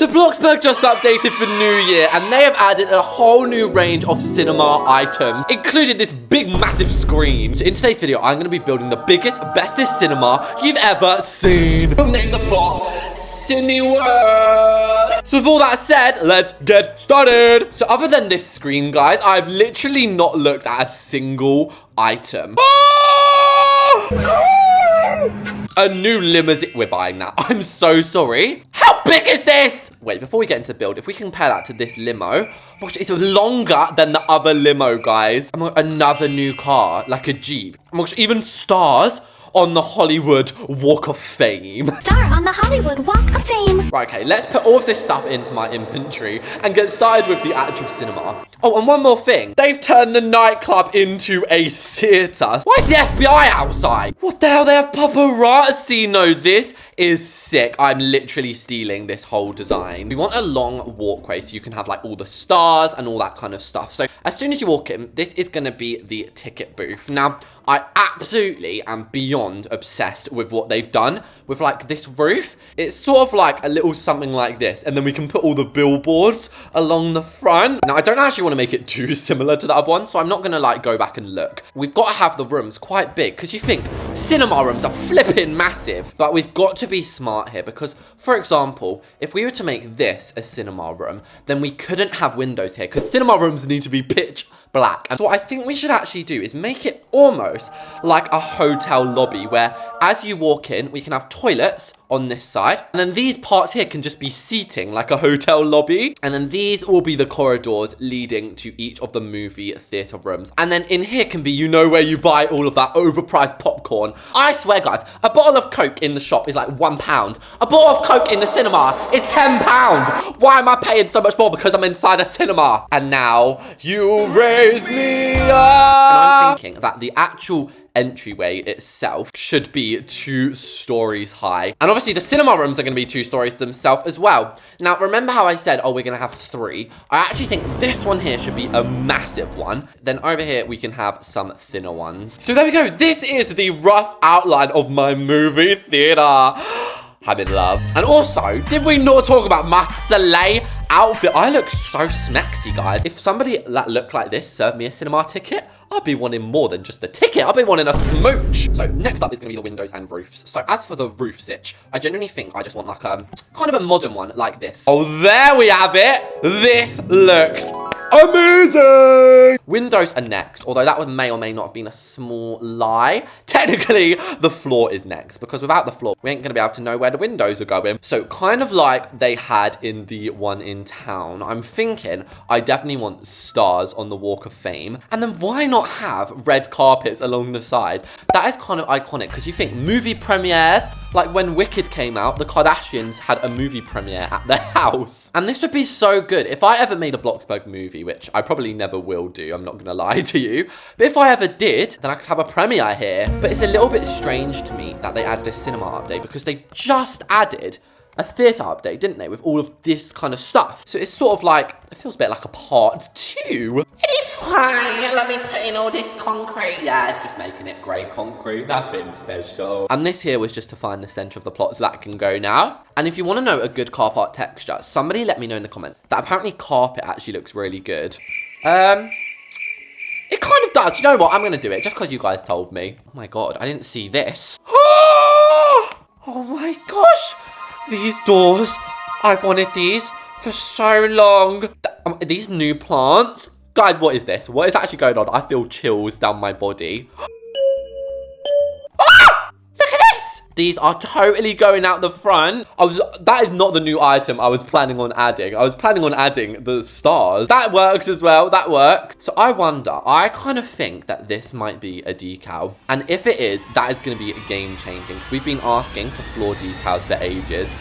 So Bloxburg just updated for New Year, and they have added a whole new range of cinema items, including this big, massive screen. So in today's video, I'm going to be building the biggest, bestest cinema you've ever seen. We'll name the plot Cineworld. So with all that said, let's get started. So other than this screen, guys, I've literally not looked at a single item. A new limousine. We're buying that. I'm so sorry. How big is this? Wait, before we get into the build, if we compare that to this limo, gosh, it's longer than the other limo, guys. Another new car, like a Jeep. Gosh, even stars on the Hollywood Walk of Fame. Star on the Hollywood Walk of Fame. Right, okay, let's put all of this stuff into my inventory and get started with the actual cinema. Oh, and one more thing. They've turned the nightclub into a theatre. Why is the FBI outside? What the hell? They have paparazzi. No, this is sick. I'm literally stealing this whole design. We want a long walkway so you can have like all the stars and all that kind of stuff. So as soon as you walk in, this is going to be the ticket booth. Now, I absolutely am beyond obsessed with what they've done with like this roof. It's sort of like a little something like this, and then we can put all the billboards along the front. Now, I don't actually want to make it too similar to the other one, so I'm not going to like go back and look. We've got to have the rooms quite big, because you think cinema rooms are flipping massive, but we've got to be smart here, because for example, if we were to make this a cinema room, then we couldn't have windows here, because cinema rooms need to be pitch black. And so what I think we should actually do is make it almost like a hotel lobby, where as you walk in, we can have toilets on this side, and then these parts here can just be seating like a hotel lobby, and then these will be the corridors leading to each of the movie theater rooms. And then in here can be, you know, where you buy all of that overpriced popcorn. I swear, guys, a bottle of Coke in the shop is like £1. A bottle of Coke in the cinema is £10. Why am I paying so much more? Because I'm inside a cinema. And now you raise me up. And I'm thinking that the actual entryway itself should be 2 stories high. And obviously the cinema rooms are going to be 2 stories themselves as well. Now, remember how I said, oh, we're going to have 3? I actually think this one here should be a massive one. Then over here, we can have some thinner ones. So there we go. This is the rough outline of my movie theater. I'm in love. And also, did we not talk about my Soleil outfit? I look so smexy, guys. If somebody that looked like this served me a cinema ticket, I'd be wanting more than just a ticket. I'd be wanting a smooch. So next up is going to be the windows and roofs. So as for the roof sitch, I genuinely think I just want like a kind of a modern one like this. Oh, there we have it. This looks amazing. Windows are next, although that may or may not have been a small lie. Technically, the floor is next, because without the floor, we ain't going to be able to know where the windows are going. So kind of like they had in the one in town, I'm thinking I definitely want stars on the Walk of Fame. And then why not have red carpets along the side? That is kind of iconic, because you think movie premieres, like when Wicked came out, the Kardashians had a movie premiere at their house. And this would be so good. If I ever made a Bloxburg movie, which I probably never will do, I'm not gonna lie to you, but if I ever did, then I could have a premiere here. But it's a little bit strange to me that they added a cinema update, because they've just added a theatre update, didn't they, with all of this kind of stuff. So it's sort of like, it feels a bit like a part 2. Let me put in all this concrete. Yeah, it's just making it grey concrete. Nothing special. And this here was just to find the centre of the plot, so that can go now. And if you want to know a good car park texture, somebody let me know in the comment that apparently carpet actually looks really good. It kind of does. You know what? I'm going to do it just because you guys told me. Oh my God, I didn't see this. Oh my gosh. These doors, I've wanted these for so long. These new plants. Guys, what is this? What is actually going on? I feel chills down my body. Ah! Look at this! These are totally going out the front. That is not the new item I was planning on adding. I was planning on adding the stars. That works as well. That works. So I wonder, I kind of think that this might be a decal. And if it is, that is going to be game changing. Because we've been asking for floor decals for ages.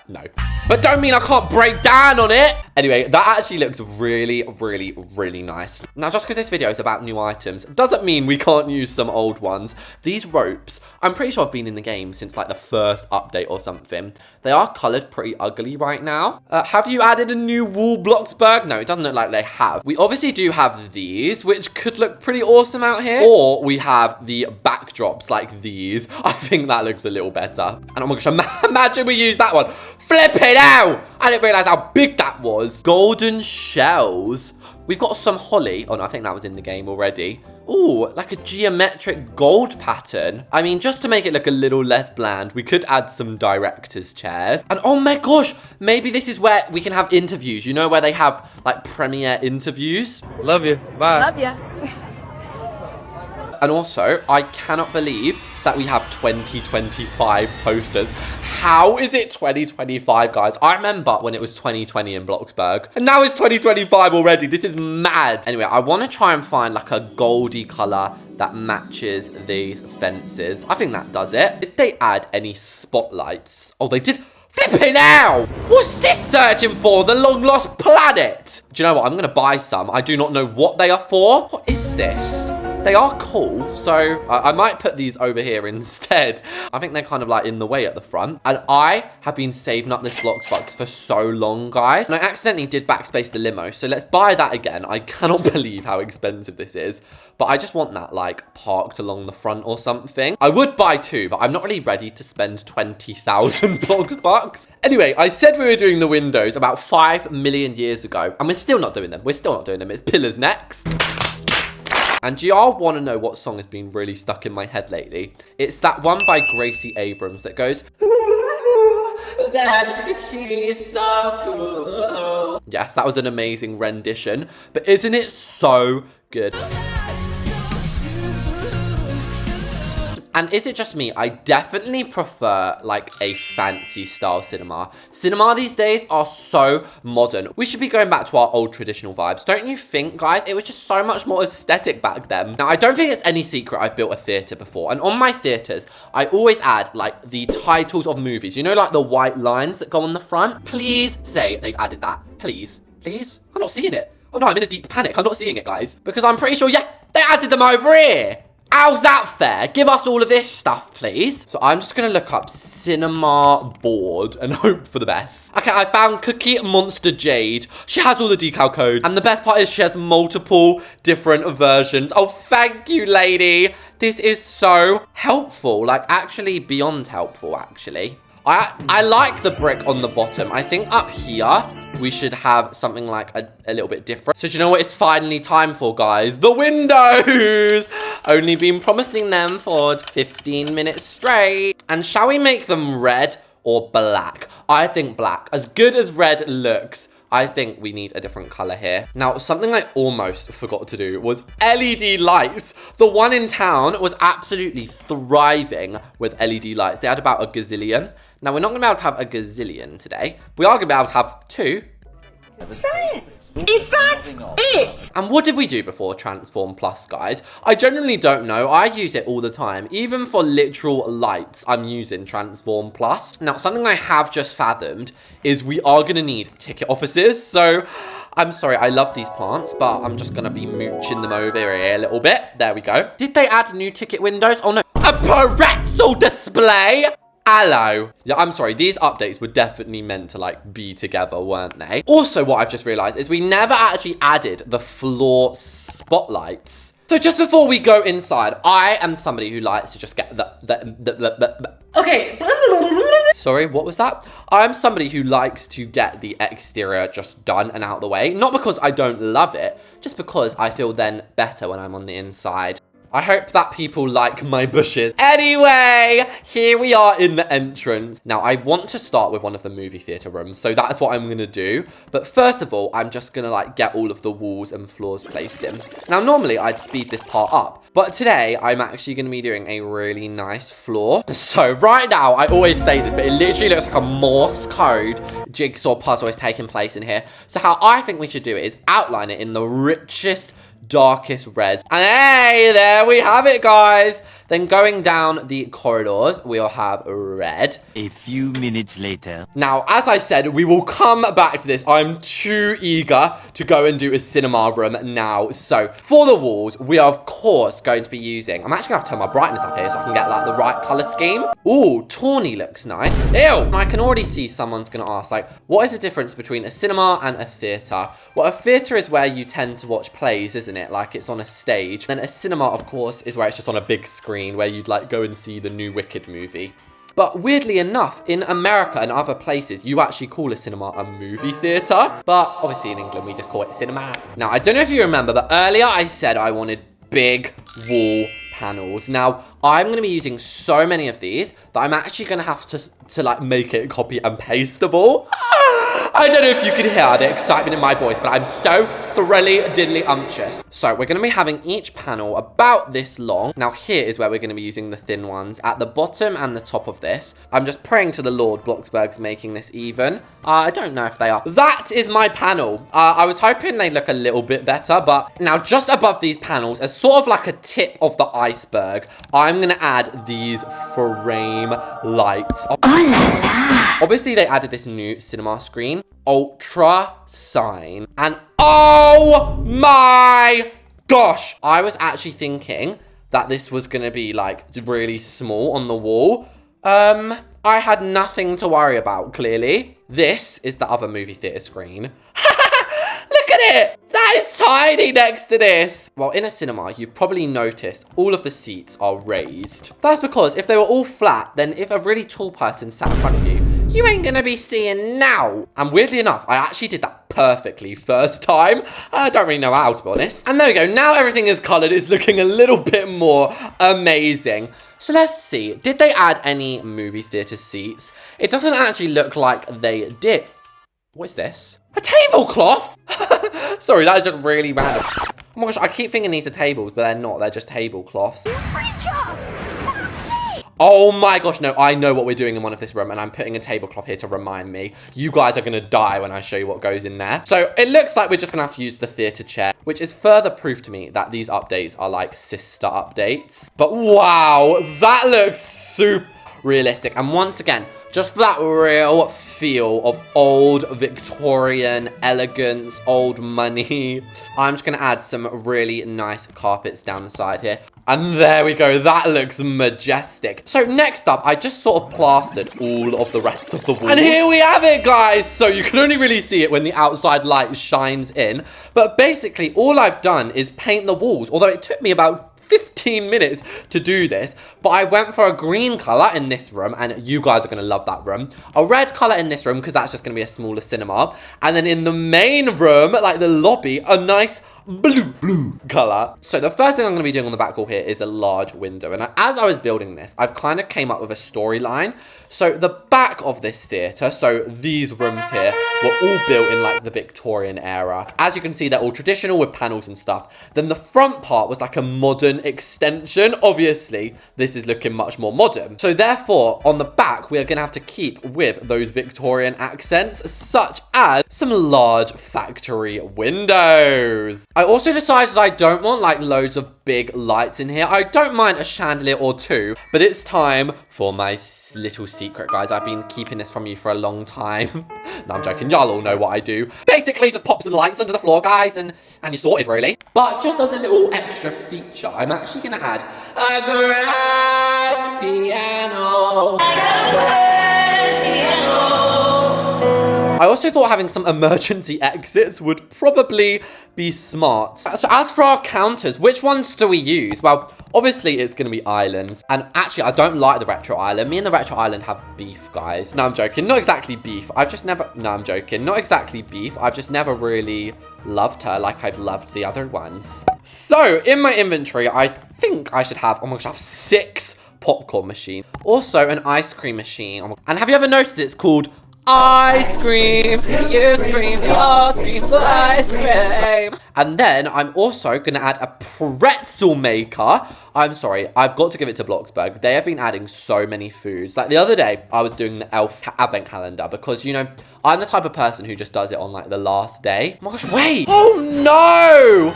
No. But don't mean I can't break down on it. Anyway, that actually looks really, really, really nice. Now, just because this video is about new items doesn't mean we can't use some old ones. These ropes, I'm pretty sure I've been in the game since like the first update or something. They are colored pretty ugly right now. Have you added a new wall, Bloxburg? No, it doesn't look like they have. We obviously do have these, which could look pretty awesome out here. Or we have the backdrops like these. I think that looks a little better. And oh my gosh, imagine we use that one. Flip it out! I didn't realize how big that was. Golden shells. We've got some holly. Oh no, I think that was in the game already. Ooh, like a geometric gold pattern. I mean, just to make it look a little less bland, we could add some director's chairs. And oh my gosh, maybe this is where we can have interviews. You know, where they have like premiere interviews. Love you. Bye. Love ya. And also, I cannot believe that we have 2025 posters. How is it 2025, guys? I remember when it was 2020 in Bloxburg. And now it's 2025 already. This is mad. Anyway, I want to try and find like a goldy color that matches these fences. I think that does it. Did they add any spotlights? Oh, they did. Flipping now! What's this searching for? The long lost planet? Do you know what? I'm going to buy some. I do not know what they are for. What is this? They are cool, so I might put these over here instead. I think they're kind of like in the way at the front. And I have been saving up this Bloxburg for so long, guys. And I accidentally did backspace the limo, so let's buy that again. I cannot believe how expensive this is. But I just want that like parked along the front or something. I would buy two, but I'm not really ready to spend 20,000 Bloxburg. Anyway, I said we were doing the windows about 5 million years ago, and we're still not doing them. We're still not doing them. It's pillars next. And do y'all want to know what song has been really stuck in my head lately? It's that one by Gracie Abrams that goes, she's so cool. Yes, that was an amazing rendition. But isn't it so good? And is it just me? I definitely prefer like a fancy style cinema. Cinema these days are so modern. We should be going back to our old traditional vibes. Don't you think, guys? It was just so much more aesthetic back then. Now, I don't think it's any secret I've built a theater before. And on my theaters, I always add like the titles of movies. You know, like the white lines that go on the front? Please say they've added that. Please. Please? I'm not seeing it. Oh no, I'm in a deep panic. I'm not seeing it, guys. Because I'm pretty sure, yeah, they added them over here. How's that fair? Give us all of this stuff, please. So I'm just going to look up cinema board and hope for the best. Okay, I found Cookie Monster Jade. She has all the decal codes. And the best part is she has multiple different versions. Oh, thank you, lady. This is so helpful. Like, actually beyond helpful, actually. I like the brick on the bottom. I think up here, we should have something like a little bit different. So do you know what it's finally time for, guys? The windows! Only been promising them for 15 minutes straight. And shall we make them red or black? I think black. As good as red looks, I think we need a different color here. Now, something I almost forgot to do was LED lights. The one in town was absolutely thriving with LED lights. They had about a gazillion. Now, we're not going to be able to have a gazillion today. We are going to be able to have 2. Is that it? And what did we do before Transform Plus, guys? I genuinely don't know. I use it all the time. Even for literal lights, I'm using Transform Plus. Now, something I have just fathomed is we are going to need ticket offices. So, I'm sorry, I love these plants, but I'm just going to be mooching them over here a little bit. There we go. Did they add new ticket windows? Oh, no. A pretzel display! Hello. Yeah, I'm sorry. These updates were definitely meant to, like, be together, weren't they? Also, what I've just realized is we never actually added the floor spotlights. So just before we go inside, I am somebody who likes to just get Okay. Sorry, what was that? I'm somebody who likes to get the exterior just done and out of the way. Not because I don't love it, just because I feel then better when I'm on the inside. I hope that people like my bushes. Anyway, here we are in the entrance. Now, I want to start with one of the movie theater rooms, so that's what I'm going to do. But first of all, I'm just going to like get all of the walls and floors placed in. Now, normally I'd speed this part up, but today I'm actually going to be doing a really nice floor. So right now, I always say this, but it literally looks like a Morse code jigsaw puzzle is taking place in here. So how I think we should do it is outline it in the richest darkest red. And hey, there we have it, guys. Then going down the corridors, we'll have red. A few minutes later. Now, as I said, we will come back to this. I'm too eager to go and do a cinema room now. So, for the walls, we are, of course, going to be using... I'm actually going to have to turn my brightness up here so I can get, like, the right colour scheme. Ooh, tawny looks nice. Ew! I can already see someone's going to ask, like, what is the difference between a cinema and a theatre? Well, a theatre is where you tend to watch plays, isn't it? Like, it's on a stage. Then a cinema, of course, is where it's just on a big screen where you'd like go and see the new Wicked movie. But weirdly enough, in America and other places, you actually call a cinema a movie theatre. But obviously in England, we just call it cinema. Now, I don't know if you remember, but earlier I said I wanted big wall panels. Now, I'm going to be using so many of these that I'm actually going to have to like make it copy and pasteable. I don't know if you can hear the excitement in my voice, but I'm so thoroughly diddly umptious. So we're going to be having each panel about this long. Now here is where we're going to be using the thin ones at the bottom and the top of this. I'm just praying to the Lord Bloxburg's making this even. I don't know if they are. That is my panel. I was hoping they'd look a little bit better, but now just above these panels, as sort of like a tip of the iceberg, I'm going to add these frame lights. Oh la la. Obviously, they added this new cinema screen, ultra sign, and oh my gosh, I was actually thinking that this was gonna be like really small on the wall. I had nothing to worry about, clearly. This is the other movie theater screen. Look at it! That is tiny next to this. Well, in a cinema, you've probably noticed all of the seats are raised. That's because if they were all flat, then if a really tall person sat in front of you, you ain't gonna be seeing now. And weirdly enough, I actually did that perfectly first time. I don't really know how, to be honest. And there we go. Now everything is colored. It's looking a little bit more amazing. So let's see. Did they add any movie theater seats? It doesn't actually look like they did. What is this? A tablecloth? Sorry, that is just really random. Oh my gosh, I keep thinking these are tables, but they're not. They're just tablecloths. Oh my gosh, no, I know what we're doing in one of this room, and I'm putting a tablecloth here to remind me. You guys are gonna die when I show you what goes in there. So it looks like we're just gonna have to use the theater chair, which is further proof to me that these updates are like sister updates. But wow, that looks super realistic. And once again, just for that real feel of old Victorian elegance, old money, I'm just gonna add some really nice carpets down the side here. And there we go, that looks majestic. So next up, I just sort of plastered all of the rest of the walls. And here we have it, guys. So you can only really see it when the outside light shines in. But basically, all I've done is paint the walls, although it took me about 15 minutes to do this, but I went for a green color in this room, and you guys are gonna love that room. A red color in this room, because that's just gonna be a smaller cinema. And then in the main room, like the lobby, a nice blue color. So the first thing I'm gonna be doing on the back wall here is a large window. And as I was building this, I've kind of came up with a storyline. So the back of this theater, so these rooms here, were all built in like the Victorian era. As you can see, they're all traditional with panels and stuff. Then the front part was like a modern extension. Obviously, this is looking much more modern. So therefore, on the back, we are gonna have to keep with those Victorian accents, such as some large factory windows. I also decided I don't want like loads of big lights in here. I don't mind a chandelier or two, but it's time for my little secret, guys. I've been keeping this from you for a long time. No, I'm joking. Y'all all know what I do. Basically, just pop some lights under the floor, guys, and you're sorted, really. But just as a little extra feature, I'm actually going to add a grand piano. I also thought having some emergency exits would probably be smart. So as for our counters, which ones do we use? Well, obviously it's going to be islands. And actually, I don't like the retro island. Me and the retro island have beef, guys. No, I'm joking. Not exactly beef. No, I'm joking. Not exactly beef. I've just never really loved her like I've loved the other ones. So in my inventory, I think I should have, oh my gosh, I have 6 popcorn machines. Also an ice cream machine. And have you ever noticed it's called ice cream? You scream, we all scream for ice cream. And then I'm also gonna add a pretzel maker. I'm sorry, I've got to give it to Bloxburg. They have been adding so many foods. Like the other day, I was doing the elf advent calendar because, you know, I'm the type of person who just does it on like the last day. Oh my gosh, wait. Oh no!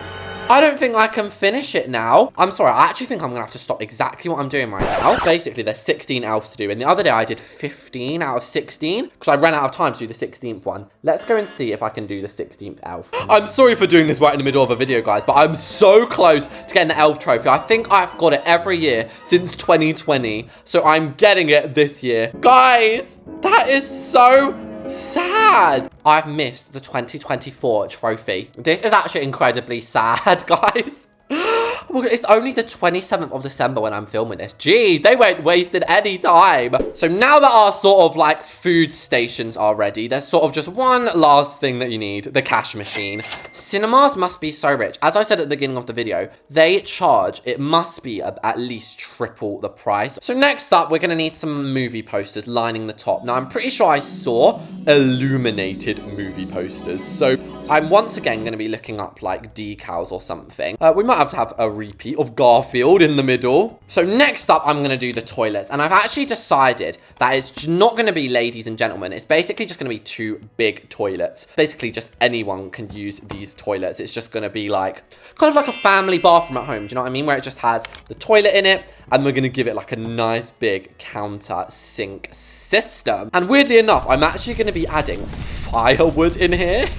I don't think I can finish it now. I'm sorry, I actually think I'm gonna have to stop exactly what I'm doing right now. Basically, there's 16 elves to do, and the other day I did 15 out of 16 because I ran out of time to do the 16th one. Let's go and see if I can do the 16th elf. I'm sorry for doing this right in the middle of a video, guys, but I'm so close to getting the elf trophy. I think I've got it every year since 2020, so I'm getting it this year. Guys, that is so sad. I've missed the 2024 trophy. This is actually incredibly sad, guys. Oh my God, it's only the 27th of December when I'm filming this. Gee, they weren't wasting any time. So now that our sort of like food stations are ready, there's sort of just one last thing that you need, the cash machine. Cinemas must be so rich. As I said at the beginning of the video, they charge, it must be at least triple the price. So next up, we're gonna need some movie posters lining the top. Now, I'm pretty sure I saw illuminated movie posters. So I'm once again gonna be looking up like decals or something. We might have to have a repeat of Garfield in the middle. So next up, I'm going to do the toilets. And I've actually decided that it's not going to be ladies and gentlemen. It's basically just going to be two big toilets. Basically, just anyone can use these toilets. It's just going to be like, kind of like a family bathroom at home. Do you know what I mean? Where it just has the toilet in it. And we're going to give it like a nice big counter sink system. And weirdly enough, I'm actually going to be adding firewood in here.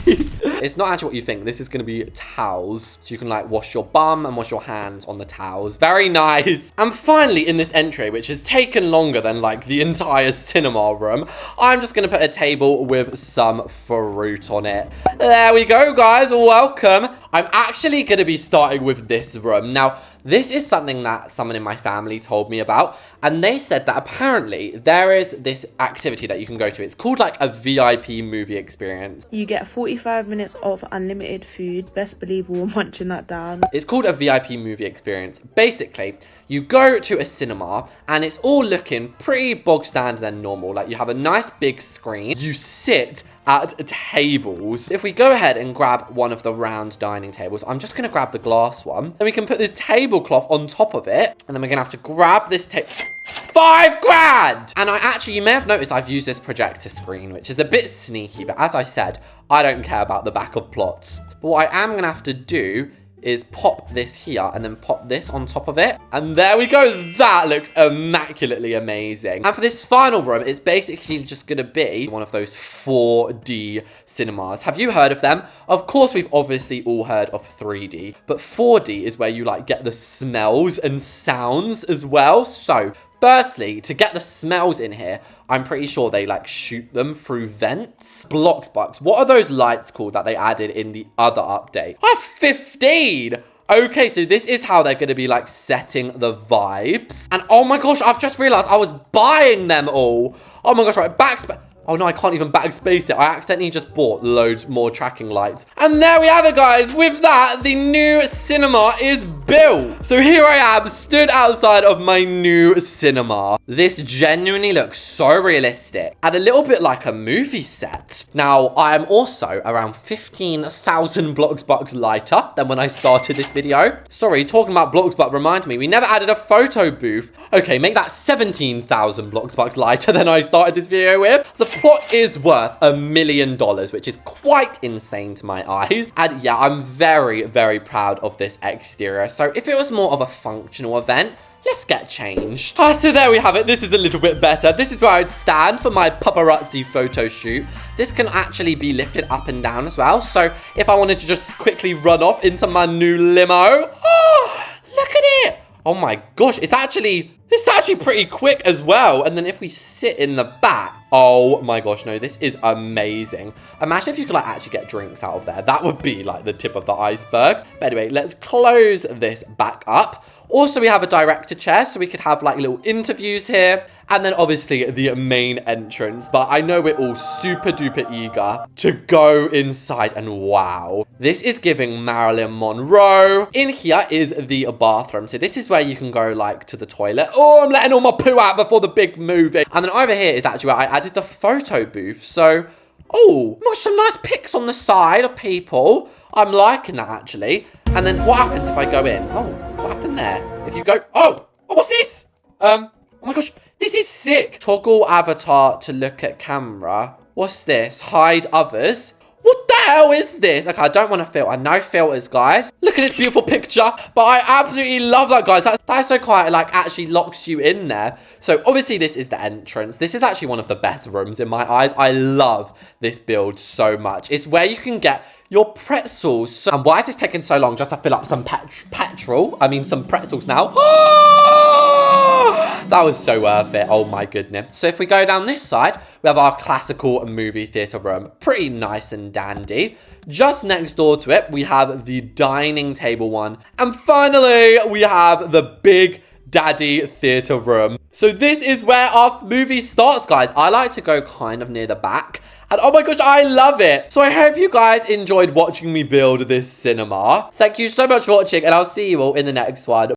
It's not actually what you think. This is going to be towels. So you can like wash your bum and wash your hands on the towels. Very nice. And finally, in this entry, which has taken longer than like the entire cinema room, I'm just going to put a table with some fruit on it. There we go, guys. Welcome. I'm actually going to be starting with this room. Now, this is something that someone in my family told me about, and they said that apparently there is this activity that you can go to. It's called like a VIP movie experience. You get 45 minutes of unlimited food. Best believe we're munching that down. It's called a VIP movie experience. Basically, you go to a cinema and it's all looking pretty bog standard and normal. Like you have a nice big screen. You sit at tables. If we go ahead and grab one of the round dining tables, I'm just going to grab the glass one. Then we can put this tablecloth on top of it. And then we're going to have to grab this table. £5 grand! And you may have noticed I've used this projector screen, which is a bit sneaky. But as I said, I don't care about the back of plots. But what I am going to have to do is pop this here and then pop this on top of it. And there we go. That looks immaculately amazing. And for this final room, it's basically just going to be one of those 4D cinemas. Have you heard of them? Of course, we've obviously all heard of 3D, but 4D is where you like get the smells and sounds as well. So firstly, to get the smells in here, I'm pretty sure they like shoot them through vents. Bloxburg. What are those lights called that they added in the other update? I have 15. Okay, so this is how they're going to be like setting the vibes. And oh my gosh, I've just realized I was buying them all. Oh my gosh, right, backspace. Oh no, I can't even backspace it. I accidentally just bought loads more tracking lights. And there we have it, guys. With that, the new cinema is built. So here I am, stood outside of my new cinema. This genuinely looks so realistic and a little bit like a movie set. Now, I am also around 15,000 Bloxburg lighter than when I started this video. Sorry, talking about Bloxburg reminds me, we never added a photo booth. Okay, make that 17,000 Bloxburg lighter than I started this video with. The plot is worth $1 million, which is quite insane to my eyes. And yeah, I'm very, very proud of this exterior. So if it was more of a functional event, let's get changed. So there we have it. This is a little bit better. This is where I'd stand for my paparazzi photo shoot. This can actually be lifted up and down as well. So if I wanted to just quickly run off into my new limo. Oh, look at it. Oh my gosh, it's actually pretty quick as well. And then if we sit in the back, oh my gosh, no, this is amazing. Imagine if you could like actually get drinks out of there. That would be like the tip of the iceberg. But anyway, let's close this back up. Also, we have a director chair, so we could have like little interviews here. And then obviously the main entrance. But I know we're all super duper eager to go inside. And wow, this is giving Marilyn Monroe. In here is the bathroom. So this is where you can go like to the toilet. Oh, I'm letting all my poo out before the big movie. And then over here is actually where I added the photo booth. So, oh, got some nice pics on the side of people. I'm liking that actually. And then what happens if I go in? Oh, what happened there? If you go, oh, what's this? Oh my gosh, this is sick. Toggle avatar to look at camera. What's this? Hide others. What the hell is this? Okay, I don't want to filter. No filters, guys. Look at this beautiful picture. But I absolutely love that, guys. That's so quiet. Like, actually locks you in there. So, obviously, this is the entrance. This is actually one of the best rooms in my eyes. I love this build so much. It's where you can get your pretzels. So, and why is this taking so long just to fill up some petrol? I mean, some pretzels now. That was so worth it. Oh my goodness. So if we go down this side, we have our classical movie theatre room. Pretty nice and dandy. Just next door to it, we have the dining table one. And finally, we have the big daddy theatre room. So this is where our movie starts, guys. I like to go kind of near the back. And oh my gosh, I love it. So I hope you guys enjoyed watching me build this cinema. Thank you so much for watching, and I'll see you all in the next one.